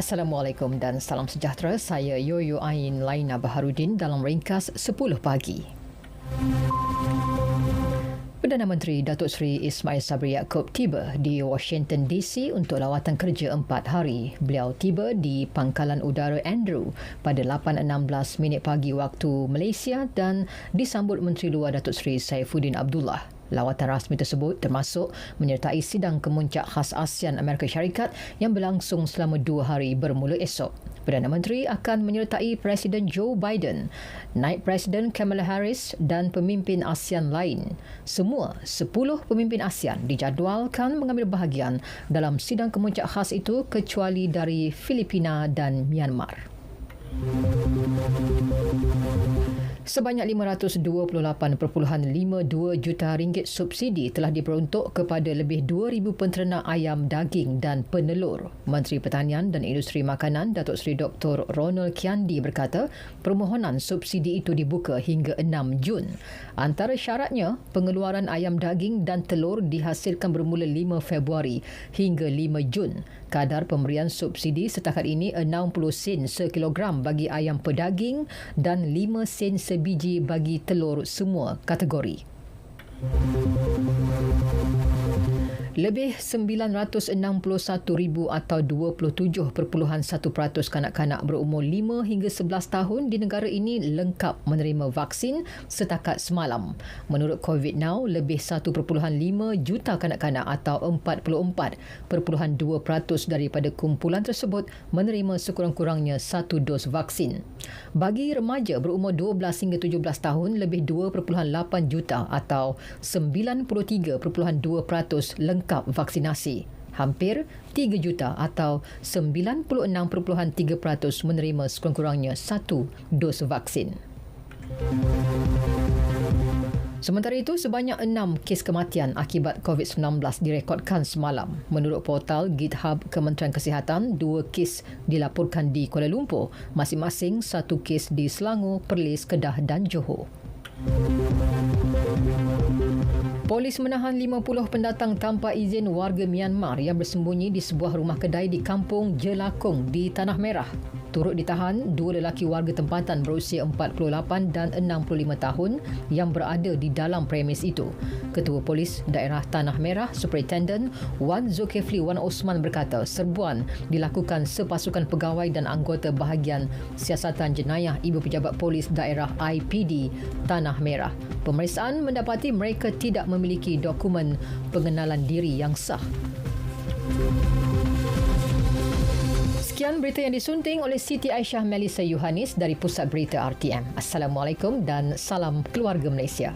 Assalamualaikum dan salam sejahtera. Saya Yoyo Ain Laina Baharudin dalam ringkas 10 pagi. Perdana Menteri Datuk Seri Ismail Sabri Yaakob tiba di Washington DC untuk lawatan kerja 4 hari. Beliau tiba di Pangkalan Udara Andrew pada 8.16 minit pagi waktu Malaysia dan disambut Menteri Luar Datuk Seri Saifuddin Abdullah. Lawatan rasmi tersebut termasuk menyertai sidang kemuncak khas ASEAN Amerika Syarikat yang berlangsung selama 2 hari bermula esok. Perdana Menteri akan menyertai Presiden Joe Biden, Naib Presiden Kamala Harris dan pemimpin ASEAN lain. Semua 10 pemimpin ASEAN dijadualkan mengambil bahagian dalam sidang kemuncak khas itu kecuali dari Filipina dan Myanmar. Sebanyak RM528.52 juta subsidi telah diperuntuk kepada lebih 2,000 penternak ayam daging dan penelur. Menteri Pertanian dan Industri Makanan Datuk Seri Dr. Ronald Kiandi berkata permohonan subsidi itu dibuka hingga 6 Jun. Antara syaratnya, pengeluaran ayam daging dan telur dihasilkan bermula 5 Februari hingga 5 Jun. Kadar pemberian subsidi setakat ini 60 sen sekilogram bagi ayam pedaging dan 5 sen sebiji bagi telur semua kategori. Lebih 961,000 atau 27.1% kanak-kanak berumur 5 hingga 11 tahun di negara ini lengkap menerima vaksin setakat semalam. Menurut COVID Now, lebih 1.5 juta kanak-kanak atau 44.2% daripada kumpulan tersebut menerima sekurang-kurangnya 1 dos vaksin. Bagi remaja berumur 12 hingga 17 tahun, lebih 2.8 juta atau 93.2% lengkap vaksinasi. Hampir 3 juta atau 96.3% menerima sekurang-kurangnya 1 dos vaksin. Sementara itu, sebanyak 6 kes kematian akibat COVID-19 direkodkan semalam. Menurut portal GitHub Kementerian Kesihatan, 2 kes dilaporkan di Kuala Lumpur, masing-masing 1 kes di Selangor, Perlis, Kedah dan Johor. Polis menahan 50 pendatang tanpa izin warga Myanmar yang bersembunyi di sebuah rumah kedai di kampung Jelakong di Tanah Merah. Turut ditahan 2 lelaki warga tempatan berusia 48 dan 65 tahun yang berada di dalam premis itu. Ketua Polis Daerah Tanah Merah, Superintendent Wan Zulkifli Wan Osman berkata serbuan dilakukan sepasukan pegawai dan anggota bahagian siasatan jenayah Ibu Pejabat Polis Daerah IPD Tanah Merah. Pemeriksaan mendapati mereka tidak memiliki dokumen pengenalan diri yang sah. Sekian berita yang disunting oleh Siti Aisyah Melissa Yohanis dari Pusat Berita RTM. Assalamualaikum dan salam keluarga Malaysia.